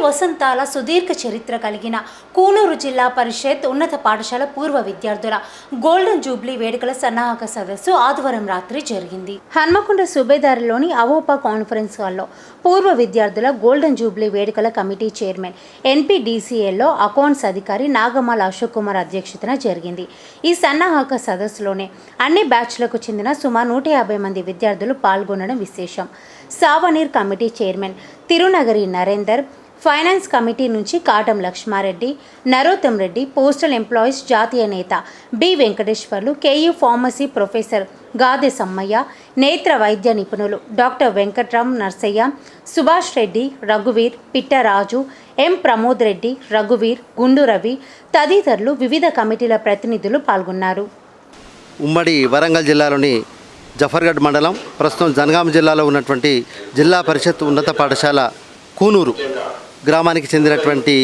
వసంతాల సుదీర్ఘ చరిత్ర కలిగిన కూనూరు జిల్లా పరిషత్ ఉన్నత పాఠశాల పూర్వ విద్యార్థుల గోల్డెన్ జూబ్లీ వేడుకల సన్నాహక సదస్సు ఆదివారం రాత్రి జరిగింది. హన్మకొండ సుబేదారిలోని అవోపా కాన్ఫరెన్స్ హాల్లో పూర్వ విద్యార్థుల గోల్డెన్ జూబ్లీ వేడుకల కమిటీ చైర్మన్ NPDCLలో అకౌంట్స్ అధికారి నాగమాల అశోక్ కుమార్ అధ్యక్షతన జరిగింది. ఈ సన్నాహక సదస్సులోనే అన్ని బ్యాచ్లకు చెందిన సుమారు 150 మంది విద్యార్థులు పాల్గొనడం విశేషం. Souvenir committee chairman Tirunagari Narender, finance committee నుంచి కాటం లక్ష్మారెడ్డి, నరోత్తం రెడ్డి, పోస్టల్ ఎంప్లాయీస్ జాతీయ నేత B Venkateshwarlu, KU pharmacy professor Gade Sammaiah, నేత్ర వైద్య నిపుణులు డాక్టర్ వెంకట్రామ్ నర్సయ్య, సుభాష్ రెడ్డి, రఘువీర్, పిట్టరాజు, M ప్రమోద్ రెడ్డి, రఘువీర్, గుండు రవి తదితరులు వివిధ కమిటీల ప్రతినిధులు పాల్గొన్నారు. ఉమ్మడి వరంగల్ జిల్లాలోని జఫర్గఢ్ మండలం, ప్రస్తుతం జనగామ జిల్లాలో ఉన్నటువంటి జిల్లా పరిషత్ ఉన్నత పాఠశాల కూనూరు గ్రామానికి చెందినటువంటి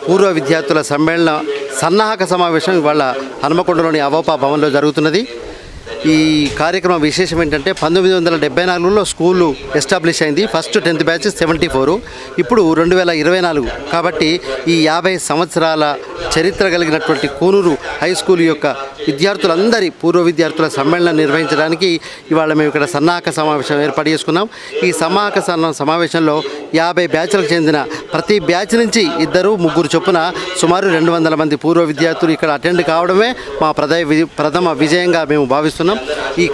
పూర్వ విద్యార్థుల సమ్మేళన సన్నాహక సమావేశం ఇవాళ హన్మకొండలోని అవోపా భవన్లో జరుగుతున్నది. ఈ కార్యక్రమం విశేషం ఏంటంటే 1974లో స్కూలు ఎస్టాబ్లిష్ అయింది. ఫస్ట్ 10th బ్యాచ్ 74, ఇప్పుడు 2024. కాబట్టి ఈ 50 సంవత్సరాల చరిత్ర కలిగినటువంటి కూనూరు హై స్కూల్ యొక్క విద్యార్థులందరి పూర్వ విద్యార్థుల సమ్మేళనం నిర్వహించడానికి ఇవాళ మేము ఇక్కడ సన్నాహక సమావేశం ఏర్పాటు చేసుకున్నాం. ఈ సన్నాహక సమావేశంలో 50 బ్యాచ్లకు చెందిన ప్రతి బ్యాచ్ నుంచి 2-3 చొప్పున సుమారు 200 మంది పూర్వ విద్యార్థులు ఇక్కడ అటెండ్ కావడమే మా ప్రథమ విజయంగా మేము భావిస్తున్నాం. ఈ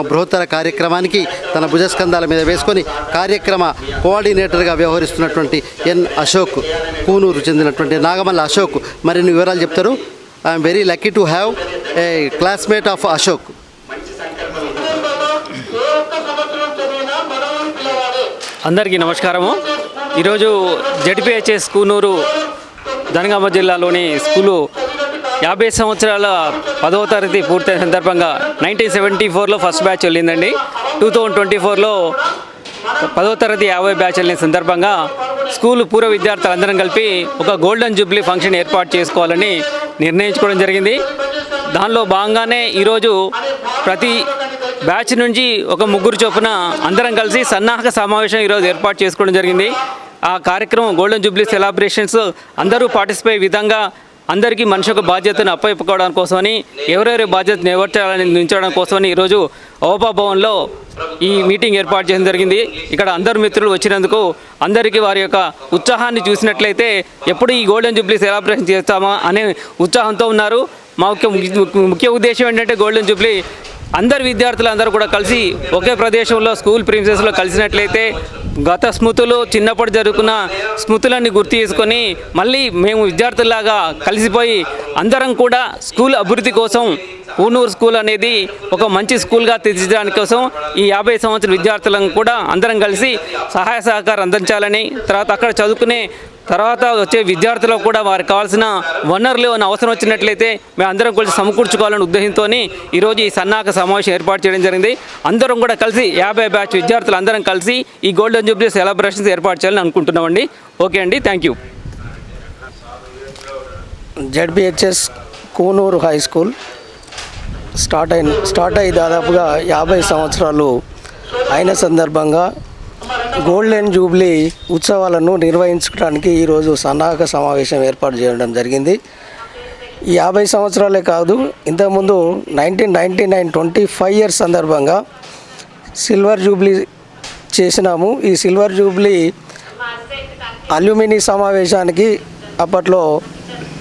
బృహత్తర కార్యక్రమానికి తన భుజస్కంధాల మీద వేసుకొని కార్యక్రమ కోఆర్డినేటర్గా వ్యవహరిస్తున్నటువంటి N అశోక్, కూనూరు చెందినటువంటి నాగమల్ల అశోక్ మరిన్ని వివరాలు చెప్తారు. I'm very lucky to have a classmate of Ashok. అందరికీ నమస్కారము. ఈరోజు ZPHS కూనూరు జనగామ జిల్లాలోని స్కూలు 50 సంవత్సరాల 10వ తరగతి పూర్తయిన సందర్భంగా 1974లో ఫస్ట్ బ్యాచ్ వెళ్ళిందండి. 2024లో 10వ తరగతి 50 బ్యాచ్ వెళ్ళిన సందర్భంగా స్కూలు పూర్వ విద్యార్థులందరం కలిపి ఒక గోల్డెన్ జూబ్లీ ఫంక్షన్ ఏర్పాటు చేసుకోవాలని నిర్ణయించుకోవడం జరిగింది. దానిలో భాగంగానే ఈరోజు ప్రతి బ్యాచ్ నుంచి ఒక 3 చొప్పున అందరం కలిసి సన్నాహక సమావేశం ఈరోజు ఏర్పాటు చేసుకోవడం జరిగింది. ఆ కార్యక్రమం గోల్డెన్ జూబ్లీ సెలబ్రేషన్స్ అందరూ పార్టిసిపేట్ విధంగా అందరికీ మనిషి ఒక బాధ్యతను అప్పచెప్పుకోవడం కోసమని, ఎవరెవరి బాధ్యతను నిర్వహించడం కోసమని ఈరోజు అవోపా భవన్లో ఈ మీటింగ్ ఏర్పాటు చేయడం జరిగింది. ఇక్కడ అందరు మిత్రులు వచ్చినందుకు అందరికీ వారి యొక్క ఉత్సాహాన్ని చూసినట్లయితే ఎప్పుడు ఈ గోల్డెన్ జూబ్లీ సెలబ్రేషన్ చేస్తామా అనే ఉత్సాహంతో ఉన్నారు. మా ముఖ్య ఉద్దేశం ఏంటంటే గోల్డెన్ జూబ్లీ అందరు విద్యార్థులు అందరూ కూడా కలిసి ఒకే ప్రదేశంలో స్కూల్ ప్రిన్సెస్లో కలిసినట్లయితే గత స్మృతులు, చిన్నప్పుడు జరుగుతున్న స్మృతులన్నీ గుర్తు చేసుకొని మళ్ళీ మేము విద్యార్థుల్లాగా కలిసిపోయి అందరం కూడా స్కూల్ అభివృద్ధి కోసం కూనూరు స్కూల్ అనేది ఒక మంచి స్కూల్గా తీర్చిదిద్దడానికి కోసం ఈ 50 సంవత్సరాల విద్యార్థులను కూడా అందరం కలిసి సహాయ సహకారం అందించాలని, తర్వాత అక్కడ చదువుకునే తర్వాత వచ్చే విద్యార్థులకు కూడా వారికి కావాల్సిన వనరులు అని అవసరం వచ్చినట్లయితే మేము అందరం కలిసి సమకూర్చుకోవాలనే ఉద్దేశంతో ఈరోజు ఈ సన్నాహక సమావేశం ఏర్పాటు చేయడం జరిగింది. అందరం కూడా కలిసి 50 బ్యాచ్ విద్యార్థులు అందరం కలిసి ఈ గోల్డెన్ జూబ్లీ సెలబ్రేషన్స్ ఏర్పాటు చేయాలని అనుకుంటున్నామండి. ఓకే అండి, thank you. ZPHS Coonoor high school start అయ్యి దాదాపుగా 50 సంవత్సరాలు అయిన సందర్భంగా గోల్డెన్ జూబ్లీ ఉత్సవాలను నిర్వహించడానికి ఈరోజు సన్నాహక సమావేశం ఏర్పాటు చేయడం జరిగింది. ఈ 50 సంవత్సరాలే కాదు, ఇంతకుముందు 1999 25 ఇయర్స్ సందర్భంగా సిల్వర్ జూబ్లీ చేసినాము. ఈ సిల్వర్ జూబ్లీ అల్యూమినీ సమావేశానికి అప్పట్లో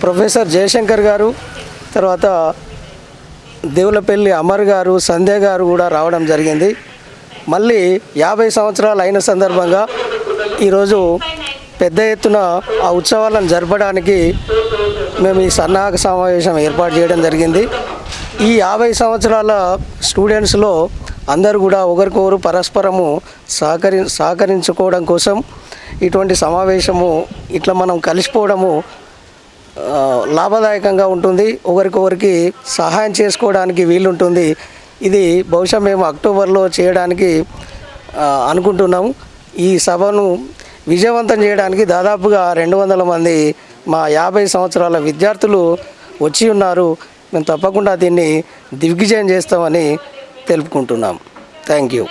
ప్రొఫెసర్ జయశంకర్ గారు, తర్వాత దేవులపల్లి అమర్ గారు, సంధ్య గారు కూడా రావడం జరిగింది. మళ్ళీ 50 సంవత్సరాలు అయిన సందర్భంగా ఈరోజు పెద్ద ఎత్తున ఆ ఉత్సవాలను జరపడానికి మేము ఈ సన్నాహక సమావేశం ఏర్పాటు చేయడం జరిగింది. ఈ 50 సంవత్సరాల స్టూడెంట్స్లో అందరూ కూడా ఒకరికొకరు పరస్పరము సహకరించుకోవడం కోసం ఇటువంటి సమావేశము ఇట్లా మనం కలిసిపోవడము లాభదాయకంగా ఉంటుంది. ఒకరికొకరికి సహాయం చేసుకోవడానికి వీలుంటుంది. ఇది బహుశా మేము అక్టోబర్లో చేయడానికి అనుకుంటున్నాము. ఈ సభను విజయవంతం చేయడానికి దాదాపుగా 200 మంది మా 50 సంవత్సరాల విద్యార్థులు వచ్చి ఉన్నారు. మేము తప్పకుండా దీన్ని దిగ్విజయం చేస్తామని తెలుపుకుంటున్నాం. Thank you.